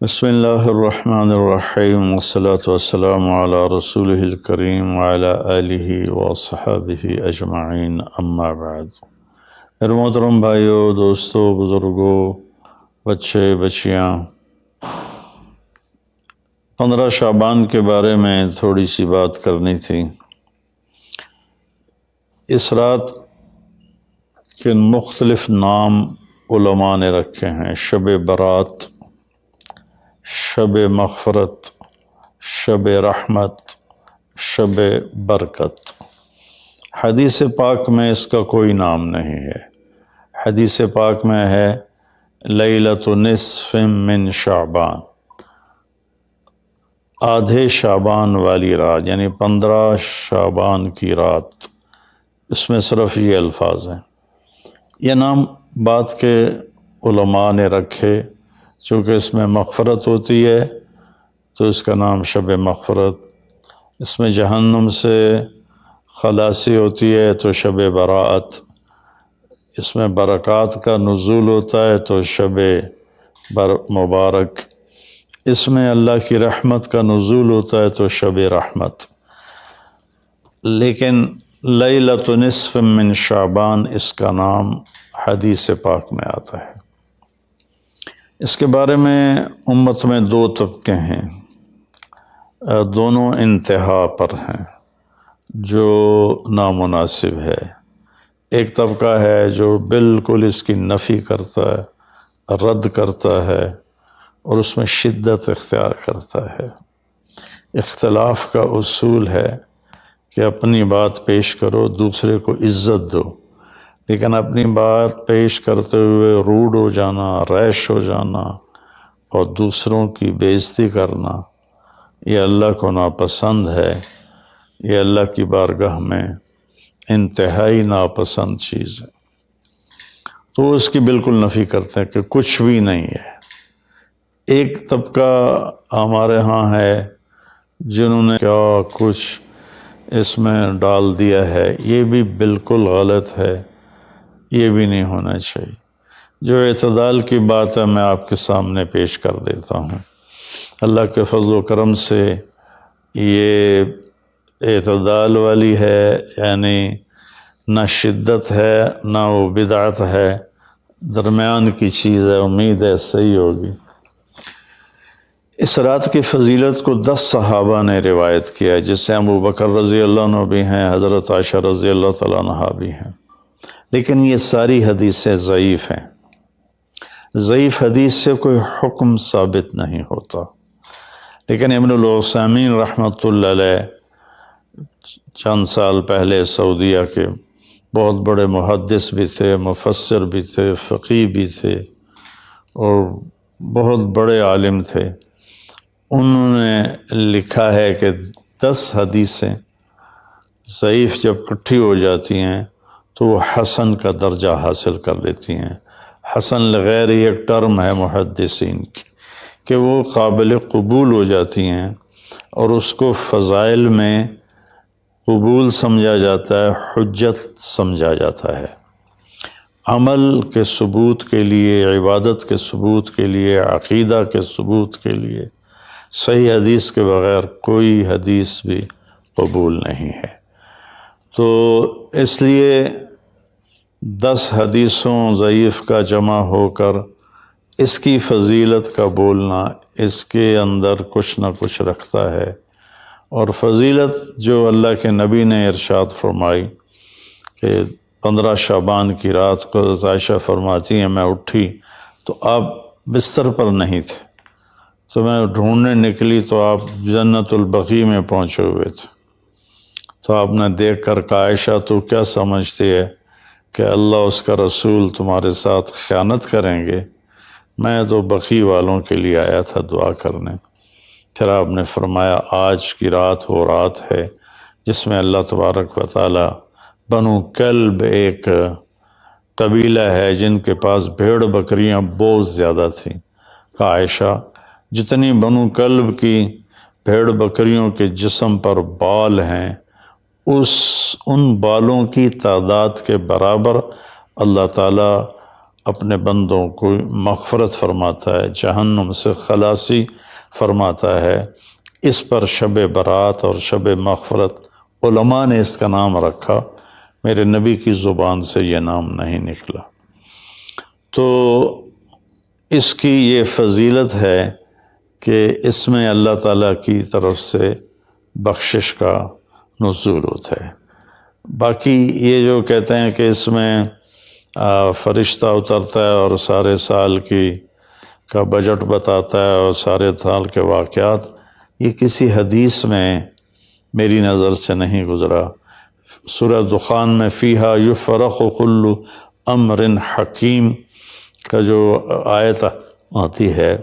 بسم اللہ الرحمن الرحیم والصلاة والسلام علی رسولہ الکریم وعلی آلہ وصحبہ اجمعین اما بعد۔ میرے محترم بھائیو، دوستو، بزرگوں، بچے بچیاں، 15 شعبان کے بارے میں تھوڑی سی بات کرنی تھی۔ اس رات کے مختلف نام علماء نے رکھے ہیں: شب برات، شب مغفرت، شب رحمت، شب برکت۔ حدیث پاک میں اس کا کوئی نام نہیں ہے۔ حدیث پاک میں ہے لیلۃ نصف من شعبان، آدھے شعبان والی رات، یعنی 15 شعبان کی رات۔ اس میں صرف یہ الفاظ ہیں۔ یہ نام بعد کے علماء نے رکھے، چونکہ اس میں مغفرت ہوتی ہے تو اس کا نام شب مغفرت، اس میں جہنم سے خلاصی ہوتی ہے تو شب براءت، اس میں برکات کا نزول ہوتا ہے تو شب مبارک، اس میں اللہ کی رحمت کا نزول ہوتا ہے تو شب رحمت۔ لیکن لیلۃ نصف من شعبان اس کا نام حدیث پاک میں آتا ہے۔ اس کے بارے میں امت میں 2 طبقے ہیں، دونوں انتہا پر ہیں، جو نامناسب ہے۔ ایک طبقہ ہے جو بالکل اس کی نفی کرتا ہے، رد کرتا ہے اور اس میں شدت اختیار کرتا ہے۔ اختلاف کا اصول ہے کہ اپنی بات پیش کرو، دوسرے کو عزت دو، لیکن اپنی بات پیش کرتے ہوئے روڈ ہو جانا، ریش ہو جانا اور دوسروں کی بے عزتی کرنا، یہ اللہ کو ناپسند ہے۔ یہ اللہ کی بارگاہ میں انتہائی ناپسند چیز ہے۔ تو اس کی بالکل نفی کرتے ہیں کہ کچھ بھی نہیں ہے۔ ایک طبقہ ہمارے ہاں ہے جنہوں نے کیا کچھ اس میں ڈال دیا ہے، یہ بھی بالکل غلط ہے، یہ بھی نہیں ہونا چاہیے۔ جو اعتدال کی بات ہے میں آپ کے سامنے پیش کر دیتا ہوں۔ اللہ کے فضل و کرم سے یہ اعتدال والی ہے، یعنی نہ شدت ہے نہ وہ بدعت ہے، درمیان کی چیز ہے۔ امید ہے صحیح ہوگی۔ اس رات کی فضیلت کو 10 صحابہ نے روایت کیا ہے، جس سے ابو بکر رضی اللہ عنہ بھی ہیں، حضرت عائشہ رضی اللہ تعالیٰ عنہا بھی ہیں، لیکن یہ ساری حدیثیں ضعیف ہیں۔ ضعیف حدیث سے کوئی حکم ثابت نہیں ہوتا۔ لیکن ابن العثیمین رحمۃ اللہ علیہ چند سال پہلے سعودیہ کے بہت بڑے محدث بھی تھے، مفسر بھی تھے، فقیہ بھی تھے اور بہت بڑے عالم تھے۔ انہوں نے لکھا ہے کہ 10 حدیثیں ضعیف جب اکٹھی ہو جاتی ہیں تو وہ حسن کا درجہ حاصل کر لیتی ہیں۔ حسن لغیر ایک ٹرم ہے محدثین کی کہ وہ قابل قبول ہو جاتی ہیں اور اس کو فضائل میں قبول سمجھا جاتا ہے، حجت سمجھا جاتا ہے۔ عمل کے ثبوت کے لیے، عبادت کے ثبوت کے لیے، عقیدہ کے ثبوت کے لیے صحیح حدیث کے بغیر کوئی حدیث بھی قبول نہیں ہے۔ تو اس لیے 10 حدیثوں ضعیف کا جمع ہو کر اس کی فضیلت کا بولنا اس کے اندر کچھ نہ کچھ رکھتا ہے۔ اور فضیلت جو اللہ کے نبی نے ارشاد فرمائی کہ 15 شعبان کی رات کو حضرت عائشہ فرماتی ہیں میں اٹھی تو آپ بستر پر نہیں تھے، تو میں ڈھونڈنے نکلی تو آپ جنت البقیع میں پہنچے ہوئے تھے۔ تو آپ نے دیکھ کر کہا عائشہ تو کیا سمجھتی ہے کہ اللہ اس کا رسول تمہارے ساتھ خیانت کریں گے؟ میں تو بقیع والوں کے لیے آیا تھا دعا کرنے۔ پھر آپ نے فرمایا آج کی رات وہ رات ہے جس میں اللہ تبارک و تعالی بنو کلب ایک قبیلہ ہے جن کے پاس بھیڑ بکریاں بہت زیادہ تھیں، کہا عائشہ جتنی بنو کلب کی بھیڑ بکریوں کے جسم پر بال ہیں ان بالوں کی تعداد کے برابر اللہ تعالیٰ اپنے بندوں کو مغفرت فرماتا ہے، جہنم سے خلاصی فرماتا ہے۔ اس پر شب برات اور شب مغفرت علماء نے اس کا نام رکھا، میرے نبی کی زبان سے یہ نام نہیں نکلا۔ تو اس کی یہ فضیلت ہے کہ اس میں اللہ تعالیٰ کی طرف سے بخشش کا نزول ہوتا ہے۔ باقی یہ جو کہتے ہیں کہ اس میں فرشتہ اترتا ہے اور سارے سال کا بجٹ بتاتا ہے اور سارے سال کے واقعات، یہ کسی حدیث میں میری نظر سے نہیں گزرا۔ سورہ دخان میں فیہا یفرق کل امر حکیم کا جو آیت آتی ہے،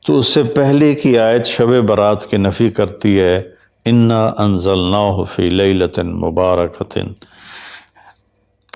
تو اس سے پہلے کی آیت شب برات کی نفی کرتی ہے، انا انزلناہ فی لیلۃ مبارکۃ،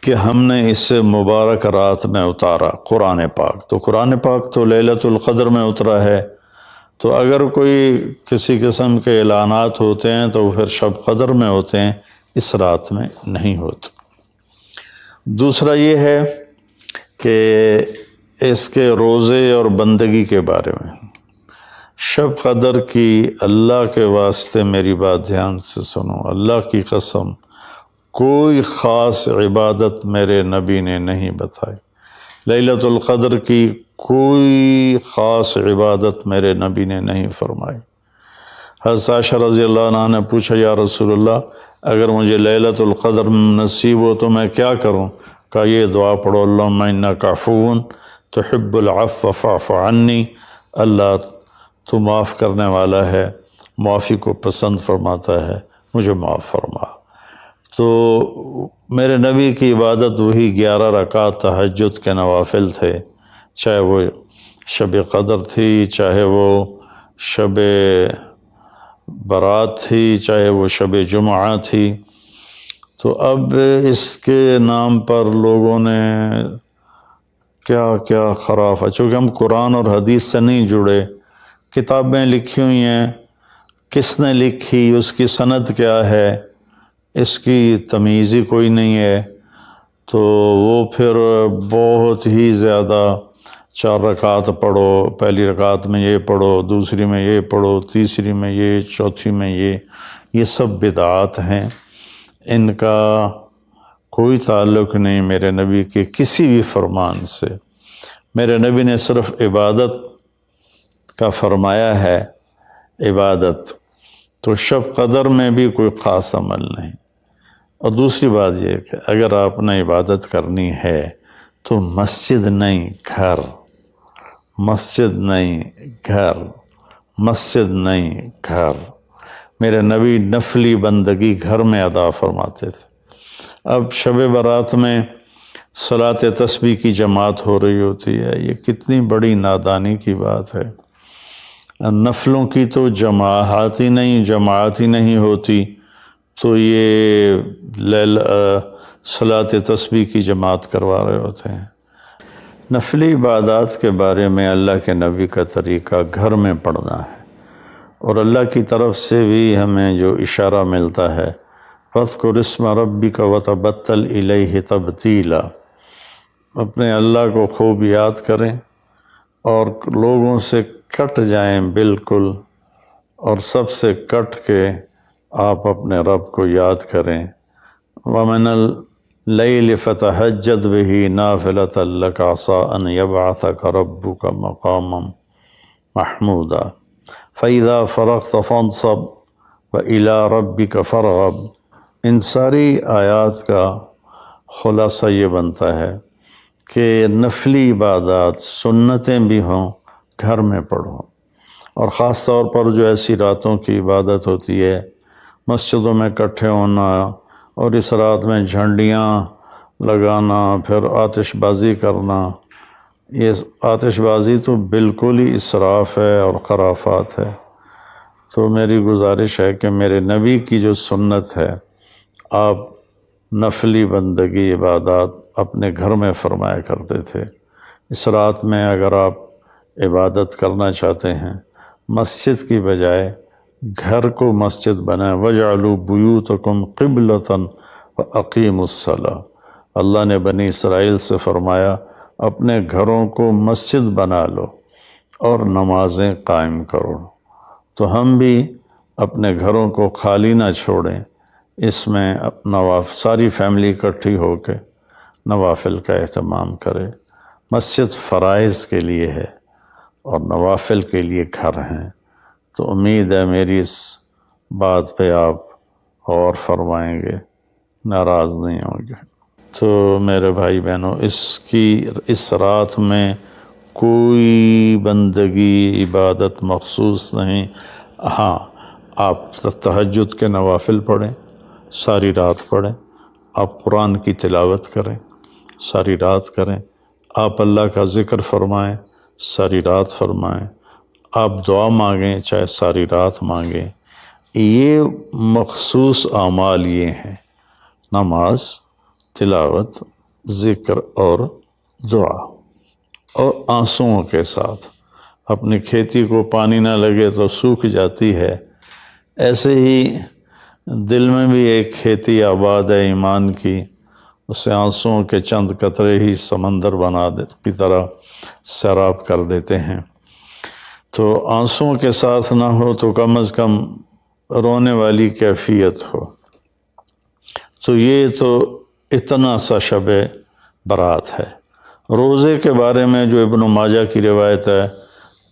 کہ ہم نے اس سے مبارک رات میں اتارا قرآن پاک۔ تو قرآن پاک تو لیلۃ القدر میں اترا ہے، تو اگر کوئی کسی قسم کے اعلانات ہوتے ہیں تو پھر شب قدر میں ہوتے ہیں، اس رات میں نہیں ہوتے۔ دوسرا یہ ہے کہ اس کے روزے اور بندگی کے بارے میں، شب قدر کی اللہ کے واسطے میری بات دھیان سے سنو، اللہ کی قسم کوئی خاص عبادت میرے نبی نے نہیں بتائی، لیلۃ القدر کی کوئی خاص عبادت میرے نبی نے نہیں فرمائی۔ حضرت عائشہ رضی اللہ عنہ نے پوچھا، یا رسول اللہ اگر مجھے لیلۃ القدر نصیب ہو تو میں کیا کروں؟ کہا یہ دعا پڑھو، اللہم انک عفو تحب العفو فاعف عنی، اللہ تو معاف کرنے والا ہے، معافی کو پسند فرماتا ہے، مجھے معاف فرما۔ تو میرے نبی کی عبادت وہی 11 رکعت تہجد کے نوافل تھے، چاہے وہ شب قدر تھی، چاہے وہ شب برات تھی، چاہے وہ شب جمعہ تھی۔ تو اب اس کے نام پر لوگوں نے کیا کیا خرافہ، چونکہ ہم قرآن اور حدیث سے نہیں جڑے، کتابیں لکھی ہوئی ہیں، کس نے لکھی، اس کی سند کیا ہے، اس کی تمیز ہی کوئی نہیں ہے، تو وہ پھر بہت ہی زیادہ 4 رکعت پڑھو، پہلی رکعت میں یہ پڑھو، دوسری میں یہ پڑھو، تیسری میں یہ، چوتھی میں یہ سب بدعات ہیں، ان کا کوئی تعلق نہیں میرے نبی کے کسی بھی فرمان سے۔ میرے نبی نے صرف عبادت کا فرمایا ہے، عبادت، تو شب قدر میں بھی کوئی خاص عمل نہیں۔ اور دوسری بات یہ کہ اگر آپ نے عبادت کرنی ہے تو مسجد نہیں گھر، مسجد نہیں گھر، مسجد نہیں گھر۔ میرے نبی نفلی بندگی گھر میں ادا فرماتے تھے۔ اب شب برات میں صلاۃ تسبیح کی جماعت ہو رہی ہوتی ہے، یہ کتنی بڑی نادانی کی بات ہے۔ نفلوں کی تو جماعت ہی نہیں ہوتی، تو یہ صلاۃ تسبیح کی جماعت کروا رہے ہوتے ہیں۔ نفلی عبادات کے بارے میں اللہ کے نبی کا طریقہ گھر میں پڑھنا ہے، اور اللہ کی طرف سے بھی ہمیں جو اشارہ ملتا ہے، فَاذْكُرِ اسْمَ رَبِّكَ وَتَبَتَّلْ إِلَيْهِ تَبْتِيلًا، اپنے اللہ کو خوب یاد کریں اور لوگوں سے کٹ جائیں بالکل، اور سب سے کٹ کے آپ اپنے رب کو یاد کریں۔ وَمِنَ اللَّيْلِ فَتَهَجَّدْ بِهِ نَافِلَةً لَكَ عَسَىٰ أَن يَبْعَثَكَ رَبُّكَ مَقَامًا مَحْمُودًا فَإِذَا فَرَغْتَ فَانْصَبْ وَإِلَىٰ رَبِّكَ فَارْغَب۔ ان ساری آیات کا خلاصہ یہ بنتا ہے کہ نفلی عبادات سنتیں بھی ہوں گھر میں پڑھو، اور خاص طور پر جو ایسی راتوں کی عبادت ہوتی ہے، مسجدوں میں اکٹھے ہونا اور اس رات میں جھنڈیاں لگانا، پھر آتش بازی کرنا، یہ آتش بازی تو بالکل ہی اسراف ہے اور خرافات ہے۔ تو میری گزارش ہے کہ میرے نبی کی جو سنت ہے، آپ نفلی بندگی عبادات اپنے گھر میں فرمایا کرتے تھے۔ اس رات میں اگر آپ عبادت کرنا چاہتے ہیں، مسجد کی بجائے گھر کو مسجد بنائیں، وَاجْعَلُوا بُيُوتَكُمْ قِبْلَةً وَأَقِيمُوا الصَّلَاةَ، اللہ نے بنی اسرائیل سے فرمایا اپنے گھروں کو مسجد بنا لو اور نمازیں قائم کرو، تو ہم بھی اپنے گھروں کو خالی نہ چھوڑیں، اس میں ساری فیملی اکٹھی ہو کے نوافل کا اہتمام کرے۔ مسجد فرائض کے لیے ہے اور نوافل کے لیے گھر ہیں، تو امید ہے میری اس بات پہ آپ غور فرمائیں گے، ناراض نہیں ہوں گے۔ تو میرے بھائی بہنوں، اس رات میں کوئی بندگی عبادت مخصوص نہیں۔ ہاں، آپ تہجد کے نوافل پڑھیں، ساری رات پڑھیں، آپ قرآن کی تلاوت کریں، ساری رات کریں، آپ اللہ کا ذکر فرمائیں، ساری رات فرمائیں، آپ دعا مانگیں، چاہے ساری رات مانگیں۔ یہ مخصوص اعمال یہ ہیں: نماز، تلاوت، ذکر اور دعا، اور آنسوؤں کے ساتھ۔ اپنی کھیتی کو پانی نہ لگے تو سوکھ جاتی ہے، ایسے ہی دل میں بھی ایک کھیتی آباد ہے ایمان کی، اسے آنسوؤں کے چند قطرے ہی سمندر کی طرح سیراب کر دیتے ہیں۔ تو آنسوؤں کے ساتھ نہ ہو تو کم از کم رونے والی کیفیت ہو۔ تو یہ تو اتنا سا شب برات ہے۔ روزے کے بارے میں جو ابن ماجہ کی روایت ہے،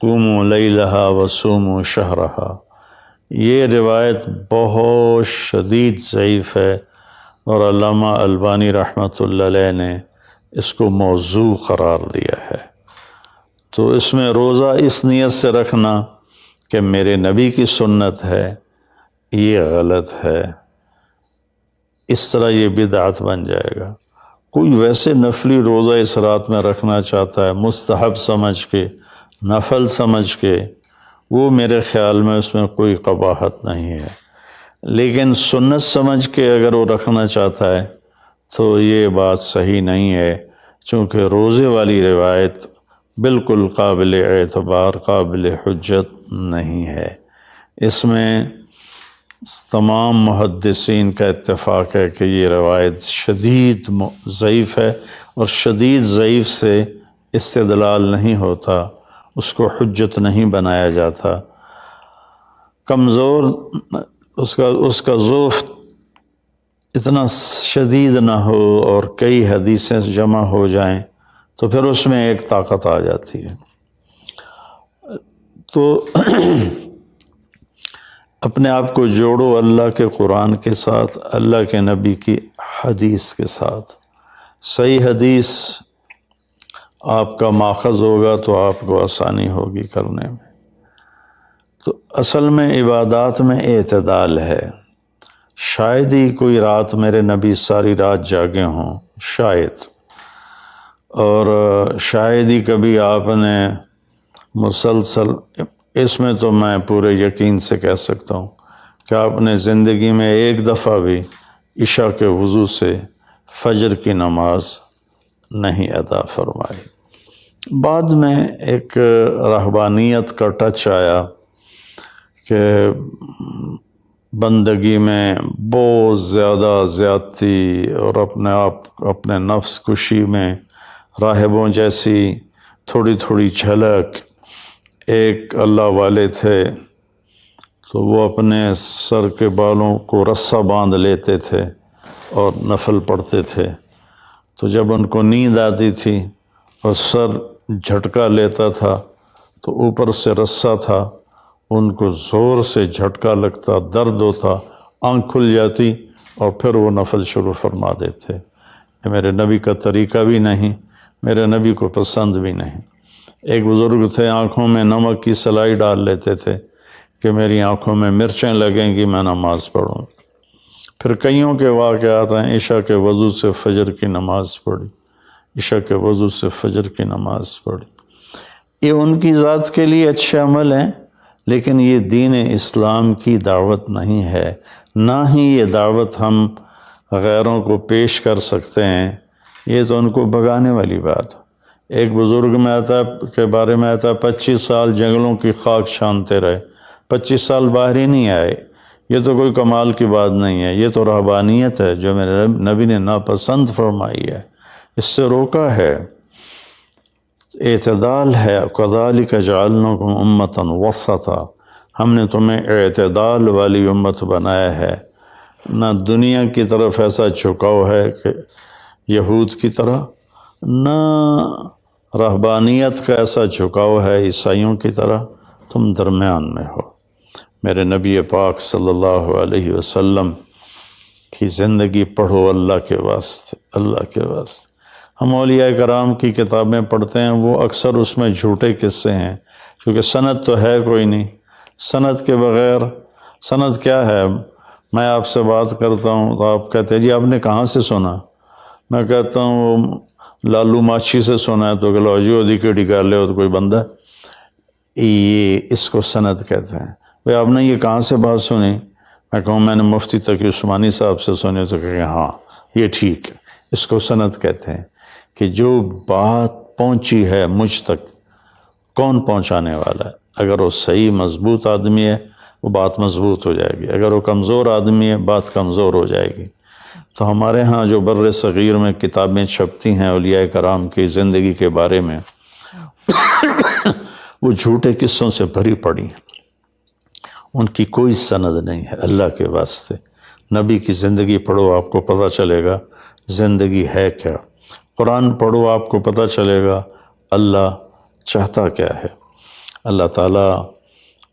قوموا لیلہا وصوموا شہرہا، یہ روایت بہت شدید ضعیف ہے، اور علامہ البانی رحمۃ اللہ علیہ نے اس کو موضوع قرار دیا ہے۔ تو اس میں روزہ اس نیت سے رکھنا کہ میرے نبی کی سنت ہے، یہ غلط ہے، اس طرح یہ بدعت بن جائے گا۔ کوئی ویسے نفلی روزہ اس رات میں رکھنا چاہتا ہے مستحب سمجھ کے، نفل سمجھ کے، وہ میرے خیال میں اس میں کوئی قباحت نہیں ہے، لیکن سنت سمجھ کے اگر وہ رکھنا چاہتا ہے تو یہ بات صحیح نہیں ہے، چونکہ روزے والی روایت بالکل قابل اعتبار، قابل حجت نہیں ہے۔ اس میں تمام محدثین کا اتفاق ہے کہ یہ روایت شدید ضعیف ہے، اور شدید ضعیف سے استدلال نہیں ہوتا، اس کو حجت نہیں بنایا جاتا۔ کمزور اس کا ضعف اتنا شدید نہ ہو اور کئی حدیثیں جمع ہو جائیں تو پھر اس میں ایک طاقت آ جاتی ہے۔ تو اپنے آپ کو جوڑو اللہ کے قرآن کے ساتھ، اللہ کے نبی کی حدیث کے ساتھ۔ صحیح حدیث آپ کا ماخذ ہوگا تو آپ کو آسانی ہوگی کرنے میں۔ تو اصل میں عبادات میں اعتدال ہے۔ شاید ہی کوئی رات میرے نبی ساری رات جاگے ہوں، شاید، اور شاید ہی کبھی آپ نے مسلسل، اس میں تو میں پورے یقین سے کہہ سکتا ہوں کہ آپ نے زندگی میں ایک دفعہ بھی عشاء کے وضو سے فجر کی نماز نہیں ادا فرمائی۔ بعد میں ایک رہبانیت کا ٹچ آیا کہ بندگی میں بہت زیادہ زیادتی اور اپنے نفس کشی میں راہبوں جیسی تھوڑی تھوڑی جھلک۔ ایک اللہ والے تھے تو وہ اپنے سر کے بالوں کو رسہ باندھ لیتے تھے اور نفل پڑھتے تھے، تو جب ان کو نیند آتی تھی اور سر جھٹکا لیتا تھا تو اوپر سے رسہ تھا، ان کو زور سے جھٹکا لگتا، درد ہوتا، آنکھ کھل جاتی اور پھر وہ نفل شروع فرما دیتے۔ یہ میرے نبی کا طریقہ بھی نہیں، میرے نبی کو پسند بھی نہیں۔ ایک بزرگ تھے، آنکھوں میں نمک کی سلائی ڈال لیتے تھے کہ میری آنکھوں میں مرچیں لگیں گی، میں نماز پڑھوں۔ پھر کئیوں کے واقعات ہیں، عشاء کے وضو سے فجر کی نماز پڑھی، عشاء کے وضو سے فجر کی نماز پڑھی۔ یہ ان کی ذات کے لیے اچھے عمل ہیں، لیکن یہ دین اسلام کی دعوت نہیں ہے، نہ ہی یہ دعوت ہم غیروں کو پیش کر سکتے ہیں۔ یہ تو ان کو بھگانے والی بات۔ ایک بزرگ میں کے بارے میں آتا ہے 25 سال جنگلوں کی خاک چھانتے رہے، 25 سال باہر ہی نہیں آئے، یہ تو کوئی کمال کی بات نہیں ہے، یہ تو رہبانیت ہے جو میرے نبی نے ناپسند فرمائی ہے، اس سے روکا ہے۔ اعتدال ہے، کذالک جعلناکم امۃ وسطا، ہم نے تمہیں اعتدال والی امت بنایا ہے، نہ دنیا کی طرف ایسا جھکاؤ ہے کہ یہود کی طرح، نہ رہبانیت کا ایسا جھکاؤ ہے عیسائیوں کی طرح، تم درمیان میں ہو۔ میرے نبی پاک صلی اللہ علیہ وسلم کی زندگی پڑھو اللہ کے واسطے، اللہ کے واسطے۔ ہم اولیاء کرام کی کتابیں پڑھتے ہیں، وہ اکثر اس میں جھوٹے قصے ہیں، کیونکہ سند تو ہے کوئی نہیں۔ سند کے بغیر، سند کیا ہے؟ میں آپ سے بات کرتا ہوں تو آپ کہتے ہیں جی آپ نے کہاں سے سنا؟ میں کہتا ہوں وہ لالو ماچھی سے سنا ہے، تو کہ لو جی ودی کیڑی کر لے تو کوئی بندہ، یہ اس کو سند کہتے ہیں۔ بھئی آپ نے یہ کہاں سے بات سنی؟ میں کہوں میں نے مفتی تقی عثمانی صاحب سے سنی، تو کہ ہاں یہ ٹھیک ہے، اس کو سند کہتے ہیں کہ جو بات پہنچی ہے مجھ تک، کون پہنچانے والا ہے؟ اگر وہ صحیح مضبوط آدمی ہے وہ بات مضبوط ہو جائے گی، اگر وہ کمزور آدمی ہے بات کمزور ہو جائے گی۔ تو ہمارے ہاں جو بر صغیر میں کتابیں چھپتی ہیں اولیاء کرام کی زندگی کے بارے میں، وہ جھوٹے قصوں سے بھری پڑی ہیں، ان کی کوئی سند نہیں ہے۔ اللہ کے واسطے نبی کی زندگی پڑھو، آپ کو پتہ چلے گا زندگی ہے کیا۔ قرآن پڑھو، آپ کو پتہ چلے گا اللہ چاہتا کیا ہے۔ اللہ تعالیٰ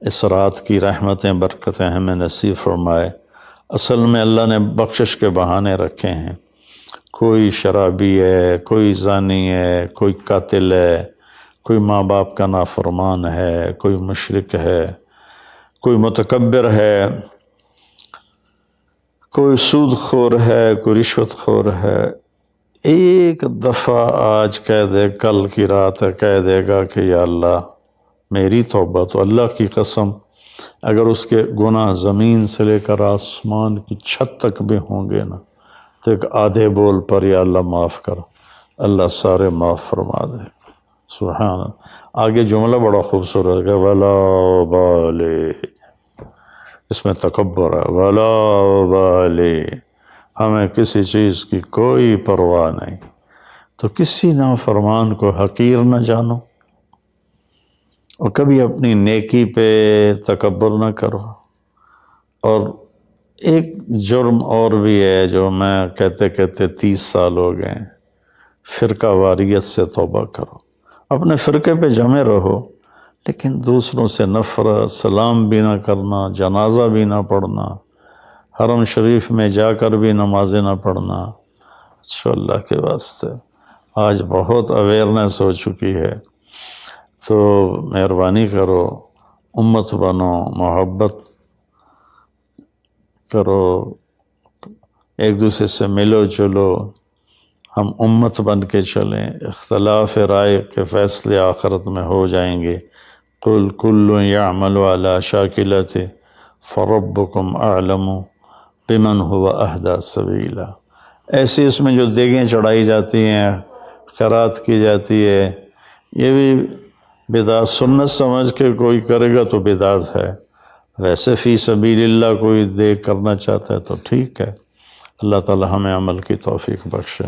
اس رات کی رحمتیں برکتیں ہمیں نصیب فرمائے۔ اصل میں اللہ نے بخشش کے بہانے رکھے ہیں، کوئی شرابی ہے، کوئی زانی ہے، کوئی قاتل ہے، کوئی ماں باپ کا نافرمان ہے، کوئی مشرک ہے، کوئی متکبر ہے، کوئی سود خور ہے، کوئی رشوت خور ہے۔ ایک دفعہ آج کہہ دے، کل کی رات ہے کہہ دے گا کہ یا اللہ میری توبہ، تو اللہ کی قسم اگر اس کے گناہ زمین سے لے کر آسمان کی چھت تک بھی ہوں گے نا، تو ایک آدھے بول پر یا اللہ معاف کر، اللہ سارے معاف فرما دے۔ سبحان اللہ۔ آگے جملہ بڑا خوبصورت ہے، وَلَا بَالِ، اس میں تکبر ہے، وَلَا بَالِ، ہمیں کسی چیز کی کوئی پرواہ نہیں، تو کسی نافرمان کو حقیر نہ جانو، اور کبھی اپنی نیکی پہ تکبر نہ کرو۔ اور ایک جرم اور بھی ہے جو میں کہتے کہتے 30 سال ہو گئے، فرقہ واریت سے توبہ کرو۔ اپنے فرقے پہ جمے رہو، لیکن دوسروں سے نفرت، سلام بھی نہ کرنا، جنازہ بھی نہ پڑھنا، حرم شریف میں جا کر بھی نمازیں نہ پڑھنا۔ اچھا اللہ کے واسطے آج بہت اویئرنیس ہو چکی ہے، تو مہربانی کرو، امت بنو، محبت کرو، ایک دوسرے سے ملو جلو، ہم امت بن کے چلیں، اختلاف رائے کے فیصلے آخرت میں ہو جائیں گے۔ قُلْ كُلٌّ يَعْمَلُ عَلَى شَاكِلَتِهِ فَرَبُّكُمْ أَعْلَمُ بِمَنْ هُوَ أَهْدَىٰ سَبِيلًا۔ ایسی اس میں جو دیگیں چڑھائی جاتی ہیں، خیرات کی جاتی ہے، یہ بھی بدعت، سنت سمجھ کے کوئی کرے گا تو بدعت ہے، ویسے فی سبیل اللہ کوئی دیگ کرنا چاہتا ہے تو ٹھیک ہے۔ اللہ تعالی ہمیں عمل کی توفیق بخشے۔